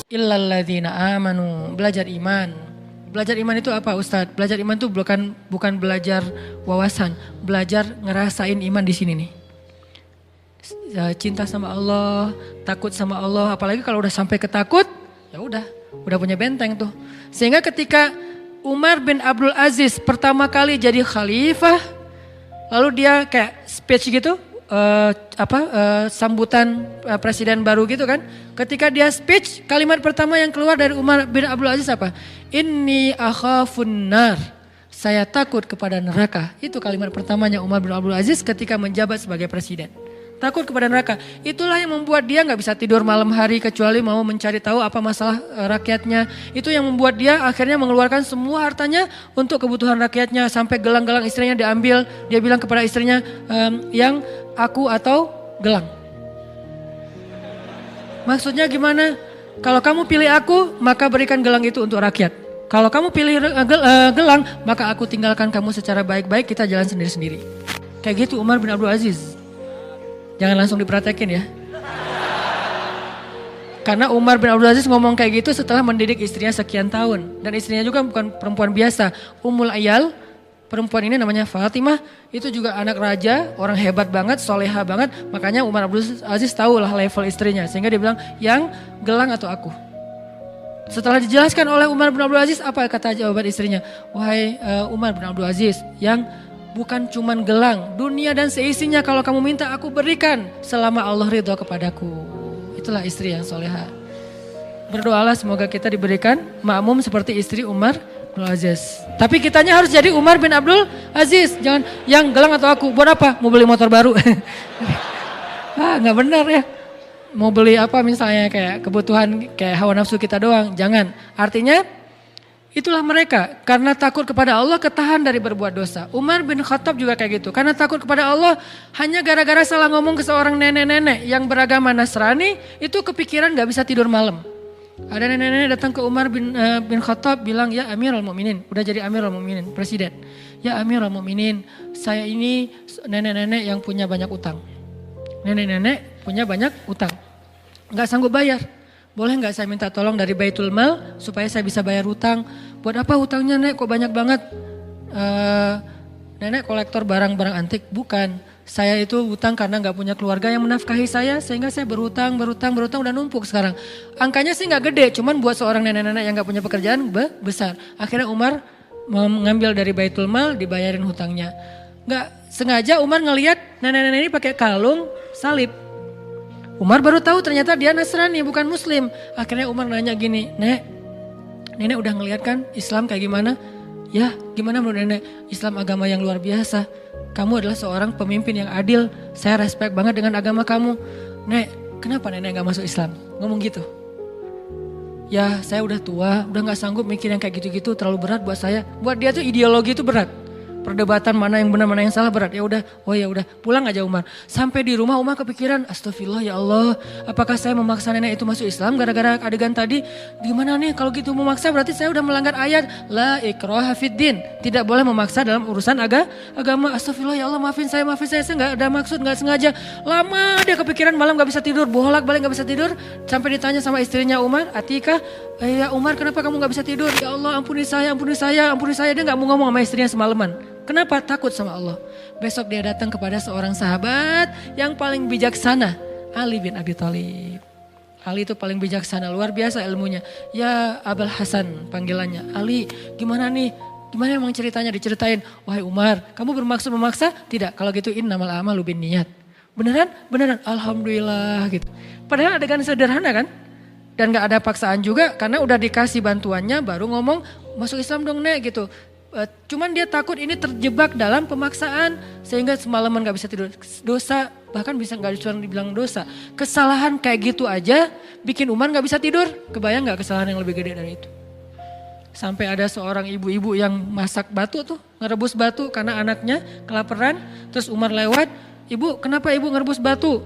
Illalladzina amanu, belajar iman. Belajar iman itu apa Ustadz? Belajar iman itu bukan belajar wawasan, belajar ngerasain iman di sini nih. Cinta sama Allah, takut sama Allah, apalagi kalau udah sampai ke takut, ya udah punya benteng tuh. Sehingga ketika Umar bin Abdul Aziz pertama kali jadi khalifah, lalu dia kayak speech gitu, sambutan presiden baru gitu kan. Ketika dia speech, kalimat pertama yang keluar dari Umar bin Abdul Aziz apa? Inni akhafun nar. Saya takut kepada neraka. Itu kalimat pertamanya Umar bin Abdul Aziz ketika menjabat sebagai presiden. Takut kepada neraka. Itulah yang membuat dia gak bisa tidur malam hari kecuali mau mencari tahu apa masalah rakyatnya. Itu yang membuat dia akhirnya mengeluarkan semua hartanya untuk kebutuhan rakyatnya. Sampai gelang-gelang istrinya diambil. Dia bilang kepada istrinya, yang aku atau gelang. Maksudnya gimana? Kalau kamu pilih aku, maka berikan gelang itu untuk rakyat. Kalau kamu pilih gelang, maka aku tinggalkan kamu secara baik-baik, kita jalan sendiri-sendiri. Kayak gitu Umar bin Abdul Aziz. Jangan langsung dipraktekin ya. Karena Umar bin Abdul Aziz ngomong kayak gitu setelah mendidik istrinya sekian tahun. Dan istrinya juga bukan perempuan biasa. Ummul Ayal, perempuan ini namanya Fatimah. Itu juga anak raja, orang hebat banget, soleha banget. Makanya Umar bin Abdul Aziz tahu lah level istrinya. Sehingga dia bilang, yang gelang atau aku. Setelah dijelaskan oleh Umar bin Abdul Aziz, apa kata jawaban istrinya? Wahai Umar bin Abdul Aziz, yang bukan cuman gelang, dunia dan seisinya kalau kamu minta aku berikan selama Allah ridho kepadaku. Itulah istri yang soleha. Berdoalah semoga kita diberikan makmum seperti istri Umar bin Aziz. Tapi kitanya harus jadi Umar bin Abdul Aziz. Jangan yang gelang atau aku. Buat apa? Mau beli motor baru. Gak benar ya. Mau beli apa misalnya kayak kebutuhan kayak hawa nafsu kita doang. Jangan. Artinya itulah mereka, karena takut kepada Allah ketahan dari berbuat dosa. Umar bin Khattab juga kayak gitu, karena takut kepada Allah hanya gara-gara salah ngomong ke seorang nenek-nenek yang beragama Nasrani, itu kepikiran gak bisa tidur malam. Ada nenek-nenek datang ke Umar bin Khattab bilang, ya Amirul Mukminin, udah jadi Amirul Mukminin, presiden. Ya Amirul Mukminin, saya ini nenek-nenek yang punya banyak utang. Nenek-nenek punya banyak utang, gak sanggup bayar. Boleh nggak saya minta tolong dari Baitul Mal supaya saya bisa bayar hutang? Buat apa hutangnya Nek? Kok banyak banget? Nenek kolektor barang-barang antik? Bukan. Saya itu hutang karena nggak punya keluarga yang menafkahi saya sehingga saya berhutang udah numpuk sekarang. Angkanya sih nggak gede, cuman buat seorang nenek-nenek yang nggak punya pekerjaan besar. Akhirnya Umar mengambil dari Baitul Mal dibayarin hutangnya. Nggak sengaja Umar ngelihat nenek-nenek ini pakai kalung salib. Umar baru tahu ternyata dia Nasrani bukan Muslim. Akhirnya Umar nanya gini, Nenek udah ngeliat kan Islam kayak gimana? Ya gimana menurut Nenek? Islam agama yang luar biasa. Kamu adalah seorang pemimpin yang adil. Saya respect banget dengan agama kamu. Nek, kenapa Nenek gak masuk Islam? Ngomong gitu. Ya saya udah tua, udah gak sanggup mikir yang kayak gitu-gitu, terlalu berat buat saya. Buat dia tuh ideologi itu berat. Perdebatan mana yang benar mana yang salah berat. Ya udah, pulang aja Umar. Sampai di rumah Umar kepikiran, astagfirullah ya Allah, apakah saya memaksa nenek itu masuk Islam gara-gara adegan tadi? Gimana nih kalau gitu memaksa berarti saya udah melanggar ayat la ikraha fiddin. Tidak boleh memaksa dalam urusan agama. Astagfirullah ya Allah, maafin saya nggak ada maksud, nggak sengaja. Lama dia kepikiran, malam nggak bisa tidur, bolak-balik nggak bisa tidur. Sampai ditanya sama istrinya Umar, Atika, ya Umar kenapa kamu nggak bisa tidur? Ya Allah ampuni saya. Dia nggak mau ngomong sama istrinya semalaman. Kenapa? Takut sama Allah. Besok dia datang kepada seorang sahabat yang paling bijaksana, Ali bin Abi Thalib. Ali itu paling bijaksana, luar biasa ilmunya. Ya Abul Hasan panggilannya. Ali, gimana nih? Gimana emang ceritanya? Diceritain. Wahai Umar, kamu bermaksud memaksa? Tidak. Kalau gitu innamal a'malu binniyat. Beneran? Alhamdulillah gitu. Padahal adegan sederhana kan? Dan gak ada paksaan juga karena udah dikasih bantuannya baru ngomong masuk Islam dong Nek gitu. Cuman dia takut ini terjebak dalam pemaksaan sehingga semalaman gak bisa tidur. Dosa, bahkan bisa gak dibilang dosa. Kesalahan kayak gitu aja bikin Umar gak bisa tidur. Kebayang gak kesalahan yang lebih gede dari itu? Sampai ada seorang ibu-ibu yang masak batu tuh, ngerebus batu karena anaknya kelaparan. Terus Umar lewat, ibu kenapa ibu ngerebus batu?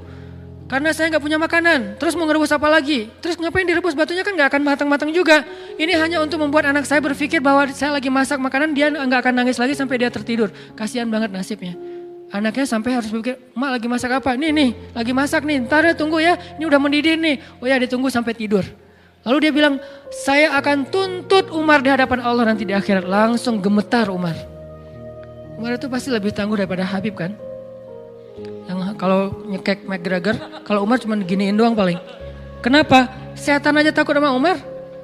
Karena saya gak punya makanan, terus mau ngerebus apa lagi? Terus ngapain direbus batunya kan gak akan matang-matang juga. Ini hanya untuk membuat anak saya berpikir bahwa saya lagi masak makanan, dia gak akan nangis lagi sampai dia tertidur. Kasihan banget nasibnya. Anaknya sampai harus berpikir, Mak lagi masak apa? Nih, lagi masak nih, ntar ya tunggu ya, ini udah mendidih nih. Oh ya ditunggu sampai tidur. Lalu dia bilang, saya akan tuntut Umar di hadapan Allah nanti di akhirat. Langsung gemetar Umar. Umar itu pasti lebih tangguh daripada Habib kan? Yang kalau nyekek McGregor, kalau Umar cuma giniin doang paling. Kenapa? Setan aja takut sama Umar.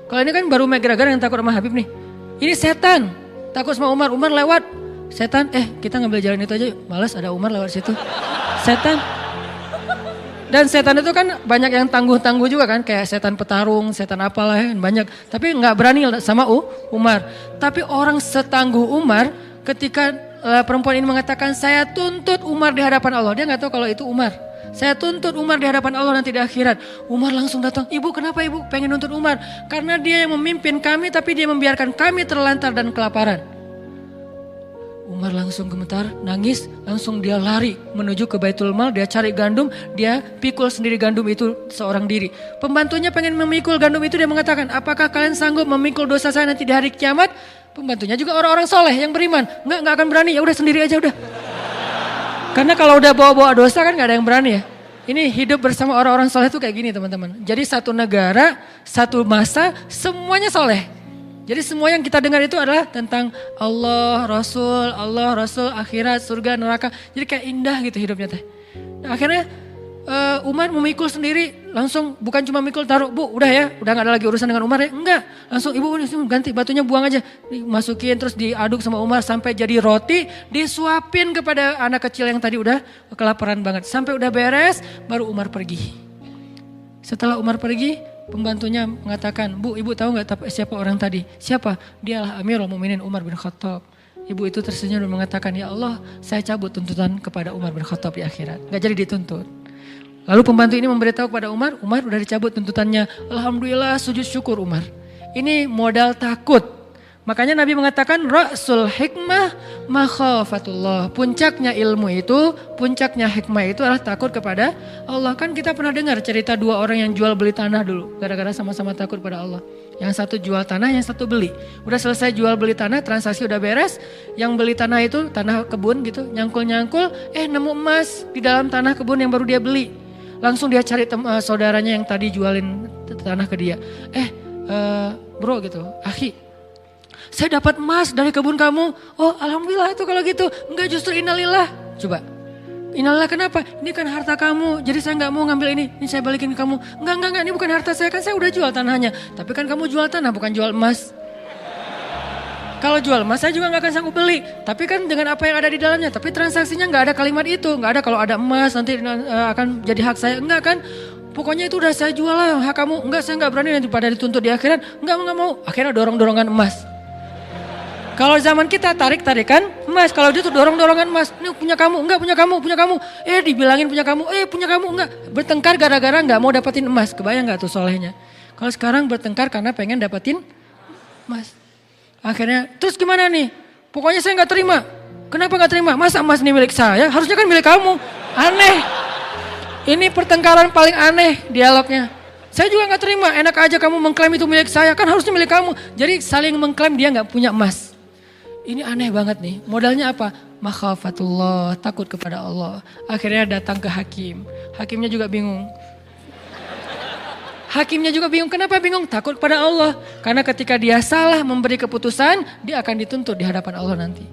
Kalau ini kan baru McGregor yang takut sama Habib nih. Ini setan takut sama Umar. Umar lewat. Setan, kita ngambil jalan itu aja. Malas ada Umar lewat situ. Setan. Dan setan itu kan banyak yang tangguh-tangguh juga kan. Kayak setan petarung, setan apalah banyak. Tapi gak berani sama Umar. Tapi orang setangguh Umar ketika perempuan ini mengatakan saya tuntut Umar di hadapan Allah. Dia gak tahu kalau itu Umar. Saya tuntut Umar di hadapan Allah nanti di akhirat. Umar langsung datang. Ibu kenapa ibu pengen nuntut Umar? Karena dia yang memimpin kami tapi dia membiarkan kami terlantar dan kelaparan. Umar langsung gemetar, nangis, langsung dia lari menuju ke Baitul Mal, dia cari gandum, dia pikul sendiri gandum itu seorang diri. Pembantunya pengen memikul gandum itu, dia mengatakan, apakah kalian sanggup memikul dosa saya nanti di hari kiamat? Pembantunya juga orang-orang soleh yang beriman, nggak akan berani, ya udah sendiri aja udah. Karena kalau udah bawa-bawa dosa kan gak ada yang berani ya. Ini hidup bersama orang-orang soleh itu kayak gini teman-teman. Jadi satu negara, satu masa, semuanya soleh. Jadi semua yang kita dengar itu adalah tentang Allah, Rasul, akhirat, surga, neraka. Jadi kayak indah gitu hidupnya teh. Nah, akhirnya Umar memikul sendiri, langsung bukan cuma mikul taruh, bu udah ya, udah gak ada lagi urusan dengan Umar ya. Enggak, langsung ibu ganti batunya buang aja. Dimasukin terus diaduk sama Umar sampai jadi roti, disuapin kepada anak kecil yang tadi udah kelaparan banget. Sampai udah beres, baru Umar pergi. Setelah Umar pergi, pembantunya mengatakan, bu ibu tahu gak siapa orang tadi? Siapa? Dialah Amirul Mukminin Umar bin Khattab. Ibu itu tersenyum dan mengatakan, ya Allah saya cabut tuntutan kepada Umar bin Khattab di akhirat. Gak jadi dituntut. Lalu pembantu ini memberitahu kepada Umar udah dicabut tuntutannya. Alhamdulillah sujud syukur Umar. Ini modal takut. Makanya Nabi mengatakan Ra'sul hikmah makhafatullah. Puncaknya ilmu itu, puncaknya hikmah itu adalah takut kepada Allah. Kan kita pernah dengar cerita dua orang yang jual beli tanah dulu. Gara-gara sama-sama takut pada Allah. Yang satu jual tanah, yang satu beli. Udah selesai jual beli tanah, transaksi udah beres. Yang beli tanah itu, tanah kebun gitu, nyangkul-nyangkul. Nemu emas di dalam tanah kebun yang baru dia beli. Langsung dia cari saudaranya yang tadi jualin tanah ke dia. Bro gitu, akhi, saya dapat emas dari kebun kamu. Oh alhamdulillah itu kalau gitu. Enggak, justru innalillah. Coba, innalillah kenapa? Ini kan harta kamu, jadi saya gak mau ngambil ini saya balikin ke kamu. Enggak, ini bukan harta saya, kan saya udah jual tanahnya. Tapi kan kamu jual tanah bukan jual emas. Kalau jual emas saya juga gak akan sanggup beli. Tapi kan dengan apa yang ada di dalamnya. Tapi transaksinya gak ada kalimat itu. Gak ada kalau ada emas nanti akan jadi hak saya. Enggak kan. Pokoknya itu udah saya jual lah hak kamu. Enggak, saya gak berani nanti pada dituntut di akhirat. Enggak mau. Akhirnya dorong-dorongan emas. Kalau zaman kita tarik-tarikan emas. Kalau dia tuh dorong-dorongan emas. Ini punya kamu. Enggak, punya kamu. Dibilangin punya kamu. Punya kamu. Enggak. Bertengkar gara-gara gak mau dapetin emas. Kebayang gak tuh solehnya. Kalau sekarang bertengkar karena pengen dapetin emas. Akhirnya, terus gimana nih? Pokoknya saya gak terima. Kenapa gak terima? Masa emas ini milik saya? Harusnya kan milik kamu. Aneh. Ini pertengkaran paling aneh dialognya. Saya juga gak terima. Enak aja kamu mengklaim itu milik saya. Kan harusnya milik kamu. Jadi saling mengklaim dia gak punya emas. Ini aneh banget nih. Modalnya apa? Makhafatullah. Takut kepada Allah. Akhirnya datang ke hakim. Hakimnya juga bingung. Hakimnya juga bingung. Kenapa bingung? Takut kepada Allah. Karena ketika dia salah memberi keputusan, dia akan dituntut di hadapan Allah nanti.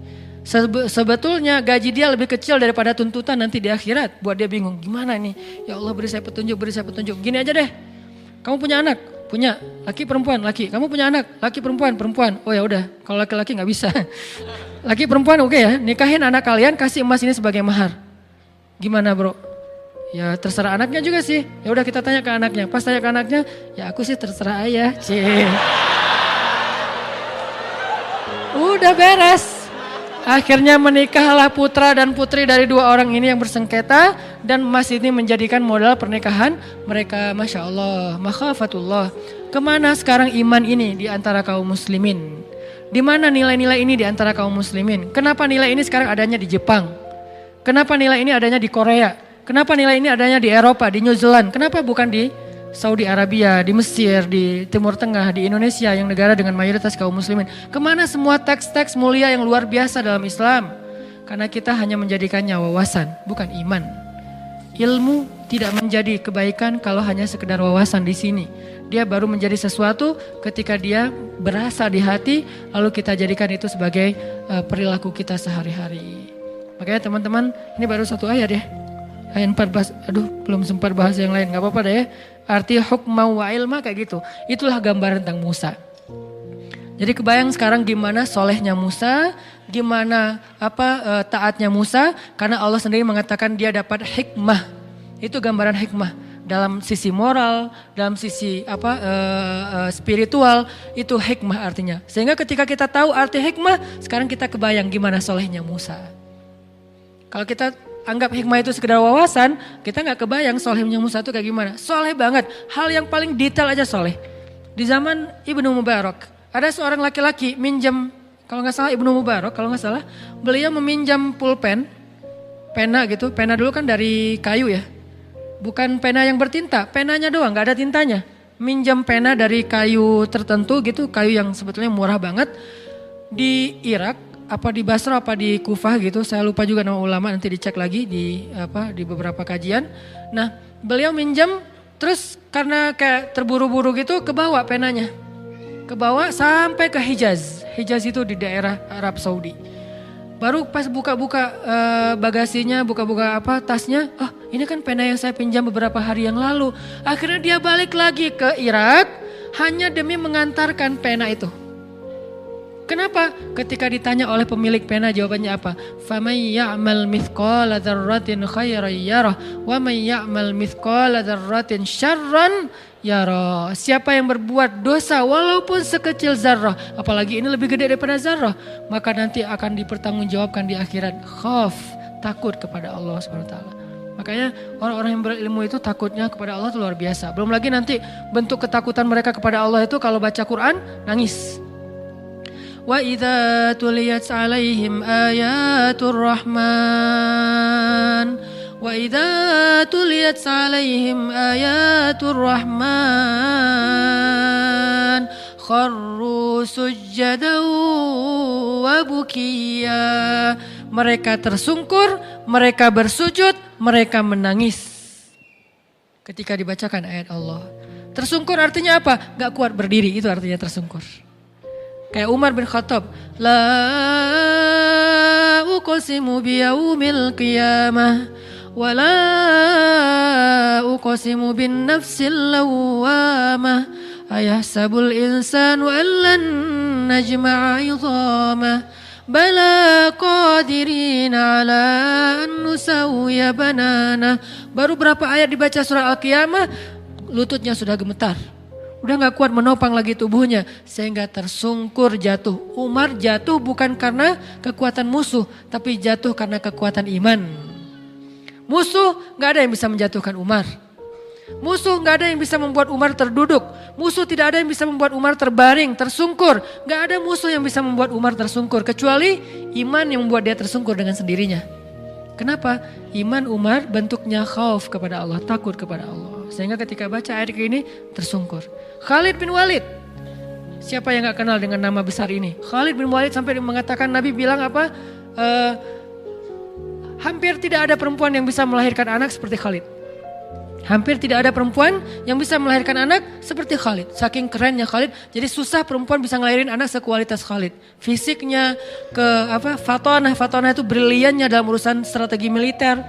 Sebetulnya gaji dia lebih kecil daripada tuntutan nanti di akhirat. Buat dia bingung, gimana nih? Ya Allah beri saya petunjuk. Gini aja deh. Kamu punya anak? Punya. Laki perempuan? Laki. Kamu punya anak? Laki perempuan? Perempuan. Oh ya udah, kalau laki-laki gak bisa. Laki perempuan oke ya. Nikahin anak kalian, kasih emas ini sebagai mahar. Gimana bro? Ya terserah anaknya juga sih. Ya udah kita tanya ke anaknya. Pas tanya ke anaknya, ya aku sih terserah ayah. Udah beres. Akhirnya menikahlah putra dan putri dari dua orang ini yang bersengketa. Dan emas ini menjadikan modal pernikahan mereka. Masya Allah, makhafatullah. Kemana sekarang iman ini di antara kaum muslimin? Di mana nilai-nilai ini di antara kaum muslimin? Kenapa nilai ini sekarang adanya di Jepang? Kenapa nilai ini adanya di Korea? Kenapa nilai ini adanya di Eropa, di New Zealand? Kenapa bukan di Saudi Arabia, di Mesir, di Timur Tengah, di Indonesia yang negara dengan mayoritas kaum muslimin? Kemana semua teks-teks mulia yang luar biasa dalam Islam? Karena kita hanya menjadikannya wawasan, bukan iman. ilmu tidak menjadi kebaikan kalau hanya sekedar wawasan di sini. Dia baru menjadi sesuatu ketika dia berasa di hati, lalu kita jadikan itu sebagai perilaku kita sehari-hari. Makanya teman-teman, ini baru satu ayat ya. Ayat 14, belum sempat bahas yang lain, gak apa-apa deh ya. Arti hukma wa ilma kayak gitu. Itulah gambaran tentang Musa. Jadi kebayang sekarang gimana solehnya Musa, gimana taatnya Musa, karena Allah sendiri mengatakan dia dapat hikmah. Itu gambaran hikmah dalam sisi moral, dalam sisi spiritual, itu hikmah artinya. Sehingga ketika kita tahu arti hikmah, sekarang kita kebayang gimana solehnya Musa. Kalau kita anggap hikmah itu sekedar wawasan, kita nggak kebayang solehnya Musa itu kayak gimana. Soleh banget, hal yang paling detail aja soleh. Di zaman Ibnu Mubarak, ada seorang laki-laki minjam, kalau nggak salah Ibnu Mubarak, kalau nggak salah, beliau meminjam pulpen, pena gitu. Pena dulu kan dari kayu ya, bukan pena yang bertinta, penanya doang, nggak ada tintanya. Minjam pena dari kayu tertentu gitu, kayu yang sebetulnya murah banget di Irak. Apa di Basra apa di Kufah gitu, saya lupa juga nama ulama, nanti dicek lagi di beberapa kajian. Nah, beliau minjem terus karena kayak terburu-buru gitu kebawa penanya. Kebawa sampai ke Hijaz. Hijaz itu di daerah Arab Saudi. Baru pas buka-buka bagasinya, buka-buka tasnya, ini kan pena yang saya pinjam beberapa hari yang lalu. Akhirnya dia balik lagi ke Irak hanya demi mengantarkan pena itu. Kenapa? Ketika ditanya oleh pemilik pena jawabannya apa? فَمَنْ يَعْمَلْ مِثْقَالَ ذَرَّةٍ خَيْرًا يَرَهُ وَمَنْ يَعْمَلْ مِثْقَالَ ذَرَّةٍ شَرًّا يَرَهُ. Siapa yang berbuat dosa walaupun sekecil zarrah, apalagi ini lebih gede daripada zarrah, maka nanti akan dipertanggungjawabkan di akhirat. Khauf, takut kepada Allah SWT. Makanya orang-orang yang berilmu itu takutnya kepada Allah itu luar biasa. Belum lagi nanti bentuk ketakutan mereka kepada Allah itu kalau baca Quran nangis. وَإِذَا تُلِيَتْ عَلَيْهِمْ آيَاتُ الرَّحْمَنِ وَإِذَا تُلِيَتْ عَلَيْهِمْ آيَاتُ الرَّحْمَنِ خَرُّوا سُجَّدًا وَبُكِيًّا. Mereka tersungkur, mereka bersujud, mereka menangis ketika dibacakan ayat Allah. Tersungkur artinya apa? Gak kuat berdiri, itu artinya tersungkur. Kayak Umar bin Khattab, la uqsimu biyaumil qiyamah wa la uqsimu bin nafsil lawwamah ayahsabul insanu an lan najma'a 'idhamah bala qadirin ala an nusawwiya banana. Baru berapa ayat dibaca surah Al-Qiyamah, lututnya sudah gemetar. Udah gak kuat menopang lagi tubuhnya sehingga tersungkur jatuh. Umar jatuh bukan karena kekuatan musuh, tapi jatuh karena kekuatan iman. Musuh gak ada yang bisa menjatuhkan Umar. Musuh gak ada yang bisa membuat Umar terduduk. Musuh tidak ada yang bisa membuat Umar terbaring, tersungkur. Gak ada musuh yang bisa membuat Umar tersungkur kecuali iman yang membuat dia tersungkur dengan sendirinya. Kenapa? Iman Umar bentuknya khauf kepada Allah, takut kepada Allah. Sehingga ketika baca ayat ini tersungkur. Khalid bin Walid. Siapa yang gak kenal dengan nama besar ini? Khalid bin Walid sampai mengatakan, Nabi bilang apa? Hampir tidak ada perempuan yang bisa melahirkan anak seperti Khalid. Hampir tidak ada perempuan yang bisa melahirkan anak seperti Khalid. Saking kerennya Khalid, jadi susah perempuan bisa ngelahirin anak sekualitas Khalid. Fisiknya, fatonah itu briliannya dalam urusan strategi militer.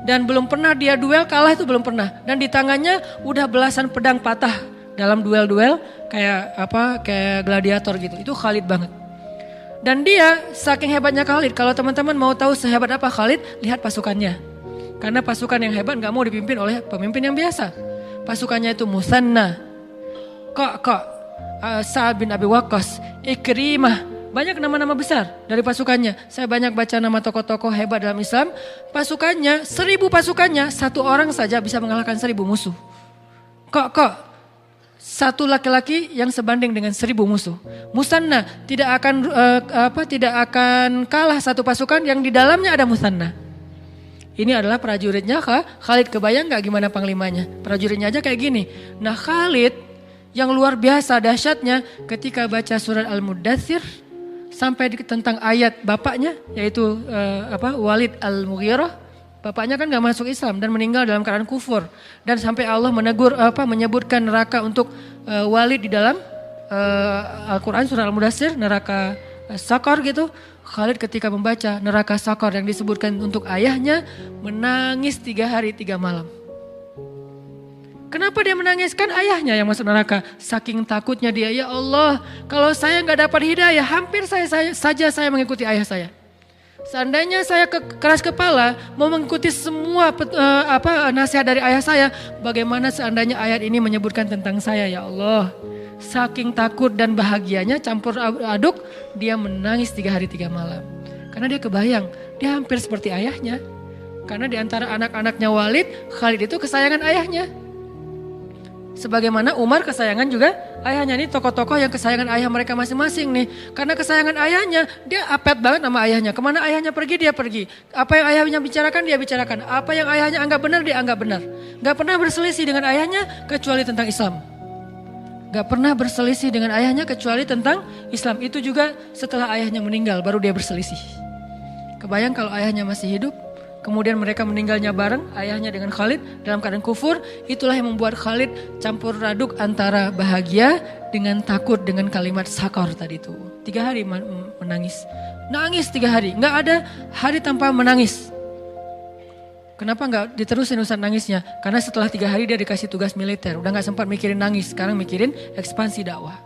Dan belum pernah dia duel, kalah itu belum pernah. Dan di tangannya udah belasan pedang patah dalam duel-duel kayak gladiator gitu. Itu Khalid banget. Dan dia saking hebatnya Khalid, kalau teman-teman mau tahu sehebat apa Khalid, lihat pasukannya. Karena pasukan yang hebat gak mau dipimpin oleh pemimpin yang biasa. Pasukannya itu Musanna, Sa'ad bin Abi Waqqas, Ikrimah. Banyak nama-nama besar dari pasukannya. Saya banyak baca nama tokoh-tokoh hebat dalam Islam. Pasukannya, 1000 pasukannya, satu orang saja bisa mengalahkan 1000 musuh. Satu laki-laki yang sebanding dengan 1000 musuh. Musanna tidak akan kalah satu pasukan yang di dalamnya ada Musanna. Ini adalah prajuritnya Khalid. Kebayang gak gimana panglimanya? Prajuritnya aja kayak gini. Nah Khalid yang luar biasa dahsyatnya ketika baca surat Al-Muddathir sampai tentang ayat bapaknya yaitu Walid Al-Mughirah. Bapaknya kan gak masuk Islam dan meninggal dalam keadaan kufur. Dan sampai Allah menyebutkan neraka untuk Walid di dalam Al-Quran surah Al-Mudaththir, neraka Sakor gitu. Khalid ketika membaca neraka Sakor yang disebutkan untuk ayahnya, menangis 3 hari 3 malam. Kenapa dia menangis? Kan ayahnya yang masuk neraka. Saking takutnya dia, ya Allah, kalau saya gak dapat hidayah, hampir saja saya mengikuti ayah saya. Seandainya saya keras kepala mau mengikuti semua nasihat dari ayah saya, bagaimana seandainya ayat ini menyebutkan tentang saya, ya Allah. Saking takut dan bahagianya campur aduk, dia menangis 3 hari 3 malam. Karena dia kebayang, dia hampir seperti ayahnya. Karena di antara anak-anaknya Walid, Khalid itu kesayangan ayahnya. Sebagaimana Umar kesayangan juga ayahnya. Ini tokoh-tokoh yang kesayangan ayah mereka masing-masing nih. Karena kesayangan ayahnya, dia apet banget sama ayahnya. Kemana ayahnya pergi, dia pergi. Apa yang ayahnya bicarakan, dia bicarakan. Apa yang ayahnya anggap benar, dia anggap benar. Gak pernah berselisih dengan ayahnya kecuali tentang Islam. Gak pernah berselisih dengan ayahnya kecuali tentang Islam. Itu juga setelah ayahnya meninggal baru dia berselisih. Kebayang kalau ayahnya masih hidup, kemudian mereka meninggalnya bareng, ayahnya dengan Khalid dalam keadaan kufur. Itulah yang membuat Khalid campur aduk antara bahagia dengan takut dengan kalimat Sakor tadi itu. 3 hari menangis. Nangis 3 hari, gak ada hari tanpa menangis. Kenapa gak diterusin Ustaz nangisnya? Karena setelah 3 hari dia dikasih tugas militer. Udah gak sempat mikirin nangis, sekarang mikirin ekspansi dakwah.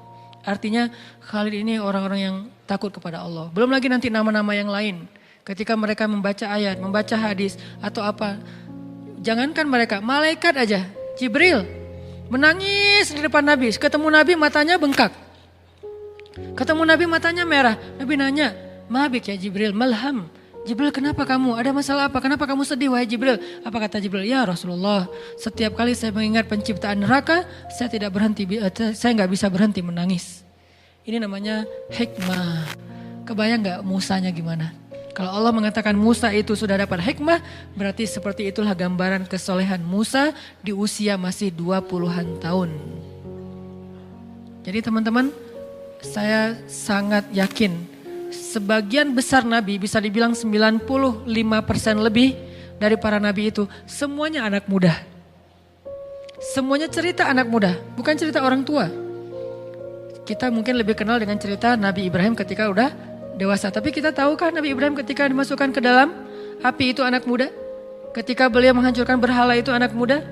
Artinya Khalid ini orang-orang yang takut kepada Allah. Belum lagi nanti nama-nama yang lain. Ketika mereka membaca ayat, membaca hadis atau apa. Jangankan mereka, malaikat aja. Jibril menangis di depan Nabi. Ketemu Nabi matanya bengkak. Ketemu Nabi matanya merah. Nabi nanya, "Mabik ya Jibril, malham." Jibril, kenapa kamu? Ada masalah apa? Kenapa kamu sedih wahai Jibril? Apa kata Jibril? Ya Rasulullah, setiap kali saya mengingat penciptaan neraka, saya nggak bisa berhenti menangis. Ini namanya hikmah. Kebayang nggak Musanya gimana? Kalau Allah mengatakan Musa itu sudah dapat hikmah, berarti seperti itulah gambaran kesolehan Musa di usia masih 20-an tahun. Jadi teman-teman, saya sangat yakin sebagian besar nabi, bisa dibilang 95% lebih dari para nabi itu, semuanya anak muda. Semuanya cerita anak muda, bukan cerita orang tua. Kita mungkin lebih kenal dengan cerita Nabi Ibrahim ketika udah dewasa. Tapi kita tahukah Nabi Ibrahim ketika dimasukkan ke dalam api itu anak muda? Ketika beliau menghancurkan berhala itu anak muda?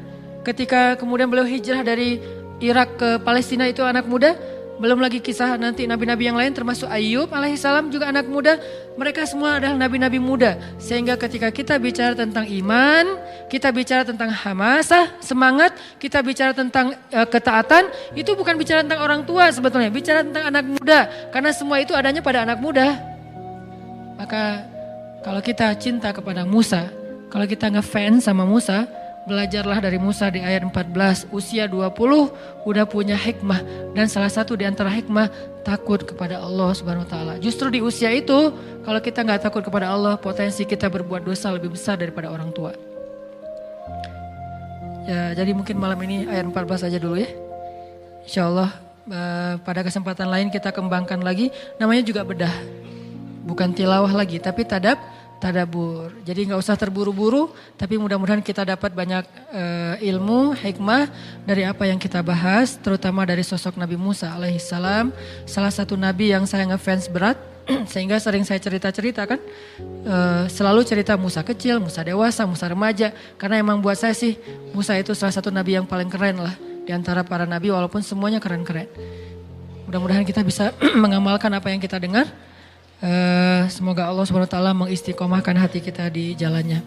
Ketika kemudian beliau hijrah dari Irak ke Palestina itu anak muda? Belum lagi kisah nanti nabi-nabi yang lain termasuk Ayub alaihissalam juga anak muda. Mereka semua adalah nabi-nabi muda. Sehingga ketika kita bicara tentang iman, kita bicara tentang hamasah, semangat, kita bicara tentang ketaatan, itu bukan bicara tentang orang tua sebetulnya, bicara tentang anak muda. Karena semua itu adanya pada anak muda. Maka kalau kita cinta kepada Musa, kalau kita ngefans sama Musa, belajarlah dari Musa di ayat 14, usia 20 udah punya hikmah. Dan salah satu di antara hikmah, takut kepada Allah Subhanahu Wa Taala. Justru di usia itu, kalau kita gak takut kepada Allah, potensi kita berbuat dosa lebih besar daripada orang tua. Ya, jadi mungkin malam ini ayat 14 aja dulu ya. Insya Allah pada kesempatan lain kita kembangkan lagi. Namanya juga bedah. Bukan tilawah lagi, tapi tadabur. Jadi gak usah terburu-buru, tapi mudah-mudahan kita dapat banyak ilmu, hikmah dari apa yang kita bahas, terutama dari sosok Nabi Musa alaihissalam. Salah satu nabi yang saya ngefans berat, sehingga sering saya cerita-cerita kan. Selalu cerita Musa kecil, Musa dewasa, Musa remaja. Karena emang buat saya sih, Musa itu salah satu nabi yang paling keren lah. Di antara para nabi walaupun semuanya keren-keren. Mudah-mudahan kita bisa mengamalkan apa yang kita dengar. Semoga Allah SWT mengistiqomahkan hati kita di jalannya.